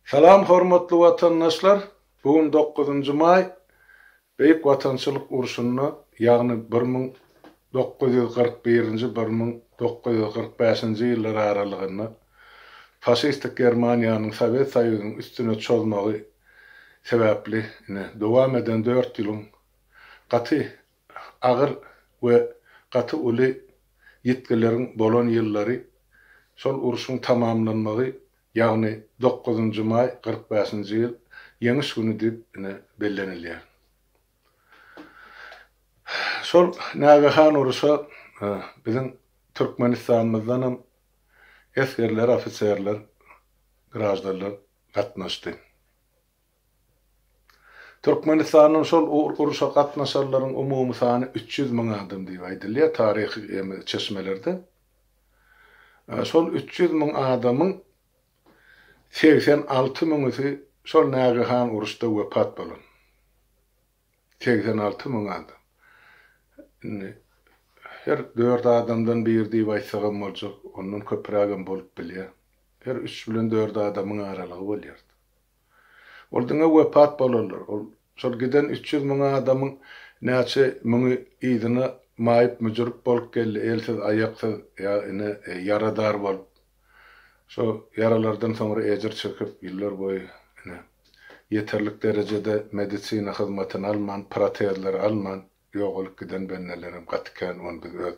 Salam hormatly watandaşlar. Bugün 9 may Beýik Watançylyk urşuny, ýagny 1941-1945 ýyllar aralygyny faşistik Germaniýanyň Sowet Soýuzynyň üstüne çözmegi sebäpli dowam eden 4 ýylyň gaty agyr we gaty uly ýetgileriň bolan ýyllary şol urşuň tamamlanmagy ýagny 9 may 45 ýyl ýeňiş güni diýip bellenilýär. Şol Nagahan uruşa bizim Türkmenistanymyzdan hem eskerler, ofitserler, grajdarlar gatnaşdy. Türkmenistanyň şol uruşa gatnaşanlaryň umumy sany 300 000 adam diýip aýdylýar taryhy çeşmelerde. Şol 300 000 adamyň 86 000'y şol Nagahan uruşda wepat bolan. 86 000 adam. Her 4 adamdan bir diýip aýtsagam boljak, ondan köprägem bolup bilýär. Her 3 bilen 4 adamyň aralygy bolýar. Oldyňa wepat bolanlar. Şol giden 300 000 adamyň näçe müňi ýygyna maýyp müjürip bolup geldi, elsiz aýaksyz yaradar bolup. Şo yaralardan soňra ejir çekip ýyllar boýy ýeterlik derejede medisina hyzmatyny alman, protezler alman, ýogalyk giden bennelerim gatken on biz öz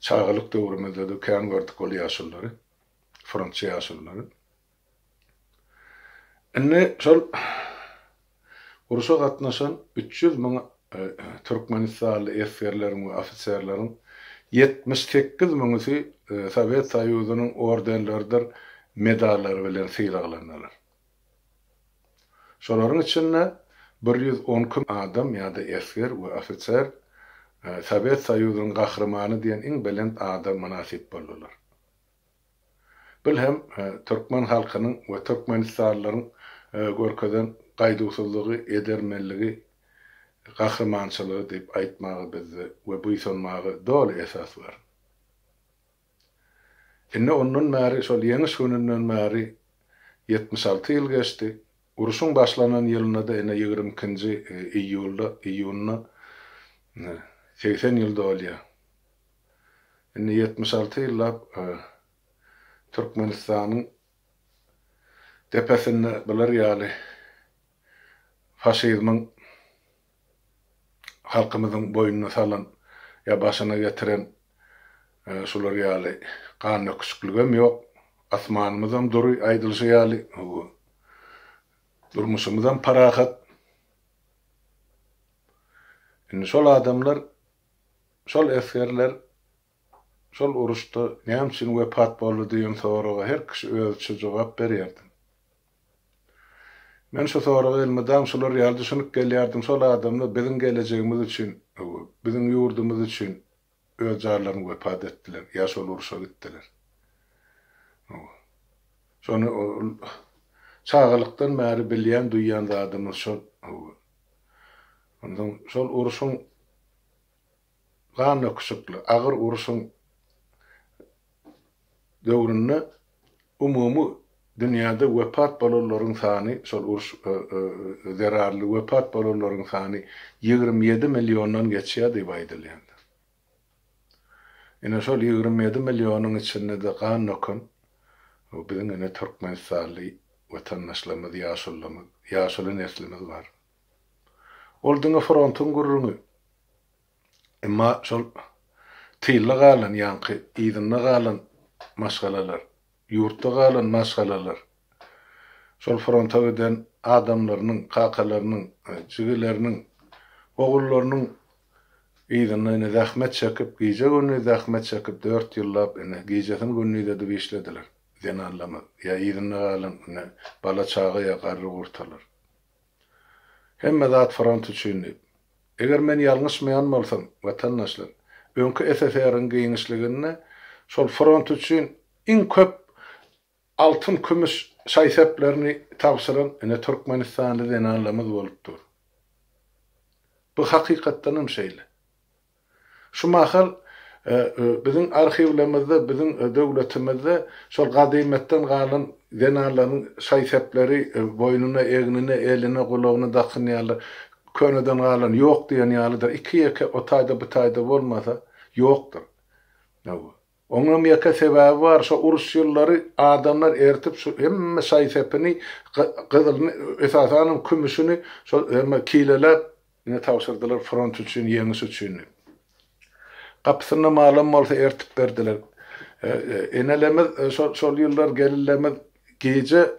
çağlyk döwrümizde kän gördük ol ýaşullary, Fransy ýaşullary. Şol uruşa gatnaşan 300 000 Türkmenistanly eskerleriň we ofitserleriň 78 000'y Sowet Soýuzynyň ordenleridir, medallary bilen syýraglanýarlar. Şolaryň içinde 110 adam ýa-da esker we ofitser Sowet Soýuzynyň gahrymany diýen iň belend adam manasip boldular. Bil hem Türkmen halkynyň we Türkmenistanlylaryň görkeden gaýdusuzlygy, edermenligi, gahrymançylygy diýip aýtmagy bizde we buýsanmagy dol esas bar. Ondan märi şol ýeňiş gününden märi 76 ýyl geçdi. Uruşun başlanan ýylyna da 22 iýulda 80 ýyl dolýar. 76 ýyllap Türkmenistanyň tepesinde bular ýaly faşizmiň halkymyzyň boýnuna salan ýa başyna getiren şular ýaly kan öküzlügem ýok, asmanymyzam duruy aýdylşy ýaly durmuşymyzam parahat. Şol adamlar, şol eskerler, şol uruşda näme üçin wepat boldy diýen soraga her kişi özüçe jogap berýärdi. Men şu soraga elmedam şolar ýaly düşünüp gelýärdim, şol adamlar biziň gelejegimiz üçin, biziň ýurdumyz üçin öz jarlaryny wepat etdiler, ýa şol uruşa gitdiler. Şonu çağlykdan märi bilýän duýýan adamlar şol. Ondan şol uruşyň gan öküzlü, agyr uruşyň döwründe umumy dünýäde wepat bolanlaryň sany, şol uruş zararly wepat bolanlaryň sany 27 millionyň geçýär diýip aýdylýar. Şol 27 millionyň içinde de gan ökün, biziň Türkmenistanly watandaşlarymyz, ýaşuly neslimiz bar. Oldyňa frontyň gurruny. Emma şol tyýla galan ýanky ýygyna galan maşgalalar, ýurtda galan maşgalalar. Şol fronta giden adamlarynyň, kakalarynyň, jigileriniň, ogullarynyň ýygyna zahmet çekip, gije günü zahmet çekip 4 ýyllap gijesin günüde de işlediler. Zenallama ýa ýygyna galan bala çağı ýa garry gurtalar. Hemme zat front üçin. Eger men ýalňyşmaýan bolsam, watandaşlar, öňkü SSR-iň giňişligine şol front üçin iň köp altyn kümüş şaýsaplaryny tapşyran Türkmenistanly zenallamyz bolupdyr. Bu hakykatdan hem şeýle. Şu mahal bizim arhivlerimizde, bizim devletimizde şol gadymetden galan denarların sayfepleri boynuna, egnine, eline, kulağına takınyalar, köneden alan yok diyen yalıdır. İki yeke o tayda bu tayda olmasa yoktur. Onun yeke sebebi varsa urus yılları adamlar ertip hemme sayfepini kızılını esasanın kümüsünü kileler yine tavsırdılar front için, yengisi için. Kapısına malum olsa ertip verdiler. Enelemez, sol yıllar gelirlemez gece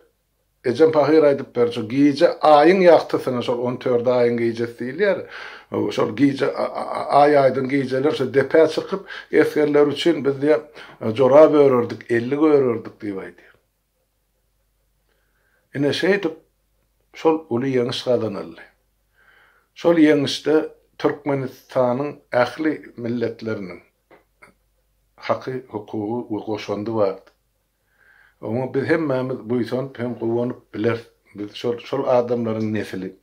Ecem pahir aydıp berço gece ayın yaktısına sol 14 ayın gecesi değil yer. Sol gece ay aydın geceler so depe çıkıp eskerler için biz de jorab örürdük, 50 örürdük diýdi. Ene şeydip sol ulu ýeňiş gadanally. Sol ýeňişde Türkmenistanyň ähli milletleriniň haky, hukugy we goşandy bardy. Ama biz hemmemiz bu ýson hem gowanyp biler. Biz şol adamlaryň nesili.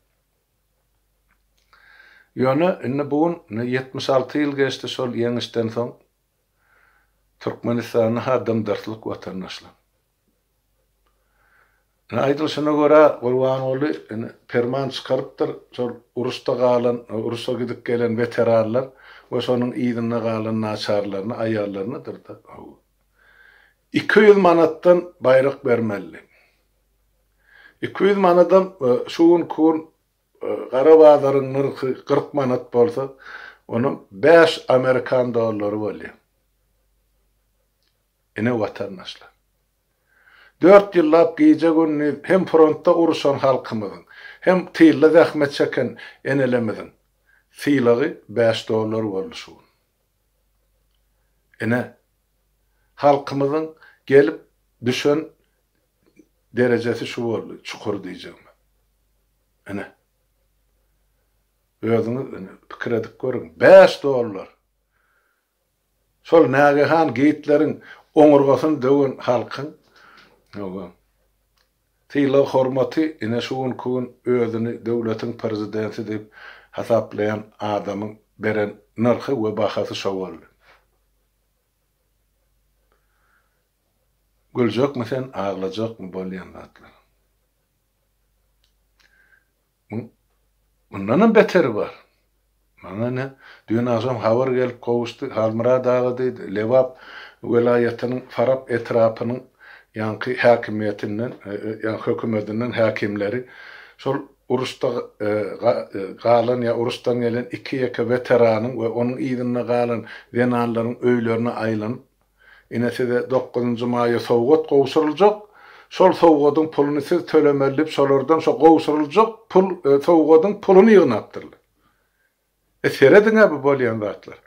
Ýöne inne bugün 76 ýyl geçdi şol ýeňişden soň Türkmenistanyň adamdarlyk watandaşlyk. Aýdylşyna görä Gurban oly ferman çykarypdyr şol urusda galan, urusda gidip gelen veteranlar we şonuň ýygyna galan naçarlaryny, aýallarynydyr da. 200 manattan bayrak bermeli. 200 manatdan şuun kun Qarabağların nırkı 40 manat bolsa, onun 5 Amerikan dollary bolýar. Ene watandaşlar. 4 ýyllap gece günni hem frontda uruşan halkymyzyň, hem týylla zähmet çeken enelemizin sylagy 5 dollar boldy şu. Ene halkymyzyň gelip düşen derecesi şu boldy, çukur diýjekmi. Ene. Özüňiz pikir edip görüň. 5 dollar. Şol nägehan geytleriň oňurgasyny döwen halkyň tyla hormaty ene şuun kun özüni döwletiň prezidenti diýip hasaplayan adamyň beren narhy we bahasy şo boldy. Güljek mi sen, ağlajak mı bolýan zatlar? Bundan beteri var. Mana ne? Dün akşam haber gelip kowuşdy, Halmara dağı diýdi, Lewap welaýatynyň Farap etrapynyň ýanky häkimiýetinden, ýa hökümetinden häkimleri şol urusda galan ýa urusdan gelen 2 ýeke veteranyň we onuň ýygyna galan venanlaryň öýlerine aýlanyp inese de 9 maýa sowgat gowşuryljak. Şol sowgatyň puluny siz tölemelip, şolardan şo gowşuryljak pul sowgatyň puluny ýygnapdyrlar. Serediňe bu bolýan zatlar.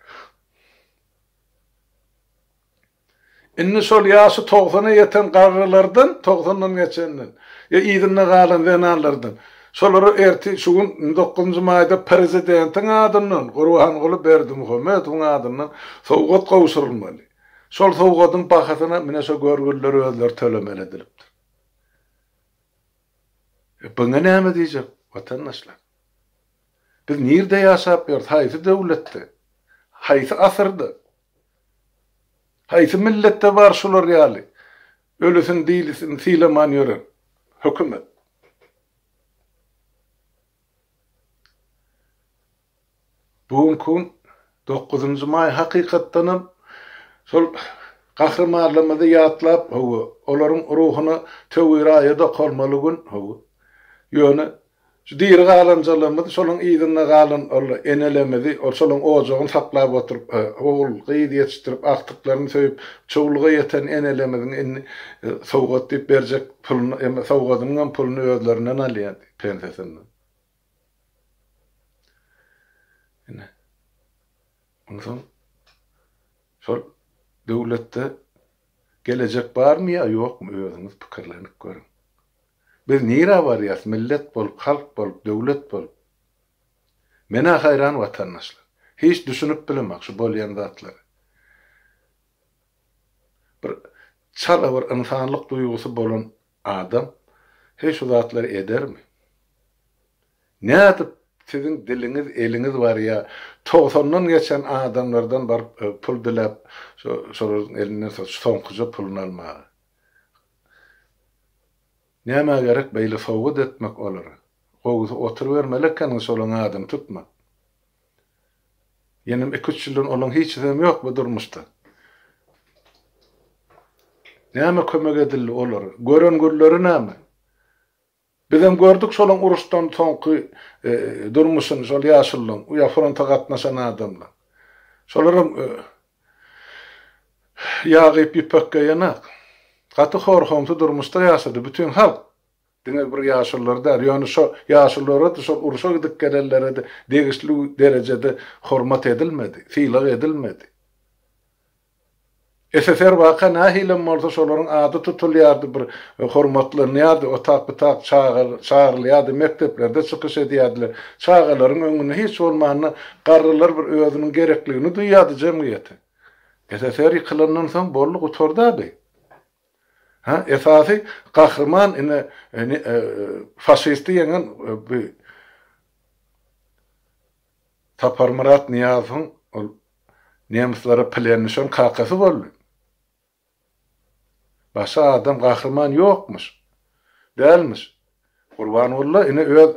Inni şol ýaşy 90'a ýeten garrylardan, 90'dan geçenden, ýa ýygyna galan venanlardan, şolary erti şugun 9 maýda prezidentiň adyndan, Gurban Oly Berdimuhammedowyň adyndan sowgat gowşurulmaly. Şol sowgatyň bahasyna mine şo görgüller özleri tölemeli edilipdir. Buňa näme diýjek watandaşlar? Biz nirde ýaşap ýörüz? Haýsy döwletde? Haýsy asyrda? Haýsy milletde bar şolar ýaly? Ölüsün diýlisin sileman ýören hökümet. Bugun kun 9 may hakykatdanam şol gahrmanlymyzy ýatlap, olaryň ruhuny töwiraýda kalmalygyn, ýöne şu diýer galanjalymyzy şolaryň ýygyna galan enelemedi, şolaryň ojagyny saklap oturup, ol gyýdy ýetişdirip, aktyklaryny söýüp, çoğulga ýeten enelemediň sowgat diýip berjek puluny, sowgatynyň puluny özlerinden alýar pensiyasinden. Ondan şol döwletde gelecek barmy ýa ýokmy özüňiz pikirlenip görüň. Biz nire barýas, millet bolup, halk bolup, döwlet bolup. Mene haýran watandaşlar. Hiç düşünüp bilemek şu bolýan zatlar. Bir çala bir insanlyk duýgusy bolan adam hiç şu zatlary edermi? Nädip sizin diliniz, eliniz var ya, 90'dan geçen adamlardan bar pul dilep, şolaryň elinden soňkuja pulunu almagy. Näme gerek beýle sowgat etmek olar. Gowy oturuvermelekkäniň şolaň adam tutmak. Ýenem 2-3 ýyldan olan hiç dem ýok bu durmuşda. Näme kömek edildi olar? Gören gürleri näme? Bizem gördük şolaň uruşdan soňky durmuşyny şol ýaşylyň, uýa fronta gatnaşan adamlar. Şolaryň ýagyp ýüpekke ýanak. Gaty horhamty durmuşda ýaşady bütün halk. Diňe bir ýaşyllary ýöne şo ýaşyllary da şol uruşa gidip gelenlere de degisli derejede hormat edilmedi, fiýlag edilmedi. SSR waka nahilen bolsa şolaryň ady tutulýardy, bir hormatlanyňardy, otak çağırylýardy, mekteplerde çykyş edýärdiler. Çağalaryň öňüne hiç bolmanyny garrylar bir özüniň gerekligini duýýardy jemgyýete. SSR ýykylandan soň bolluk oturdy. Esasy gahrman ine faşisti ýeňen Taparmarat Niýazyň nemislara planlaşan kakasy boldy. Başa adam gahrman ýokmuş. Dälmiş. Gurbanolla ine öz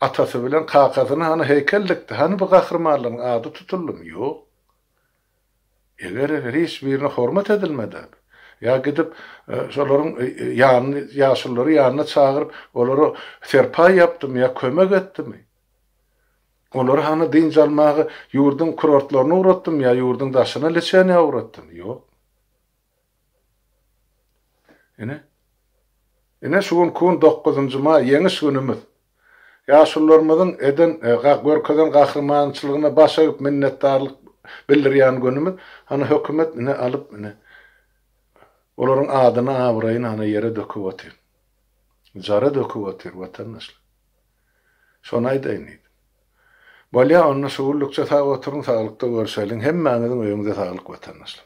atasy bilen kakasyny hany heykellikdi. Hany bu gahrmanlaryň ady tutuldy. Ýok. Eger hiç birine hormat edilmedi. Ya gidip şolaryň ýaşyllary ýanyna çağırıp olary serpa ýapdym ya kömek etdim. Olary hany dinç almagy ýurdun kurortlaryna uğratdym ya ýurdun daşyna leçene uğratdym. Ýok. Ine şuň kun 9-njy may ýeňiş günümiz. Ýaşyllarymyzyň eden görkezden gahrmançylygyna başaýyp minnetdarlyk bildirýän günümiz. Hany hökümet ine alyp ine olaryň adyny awraýyn ana ýere döküp otyr. Jara döküp otyr watandaşlar. Şonu aýdaýyn. Bolýa onu şuwlukça sag oturuň, saglykda görşeýin, hemmäňiziň öýüňize saglyk watandaşlar.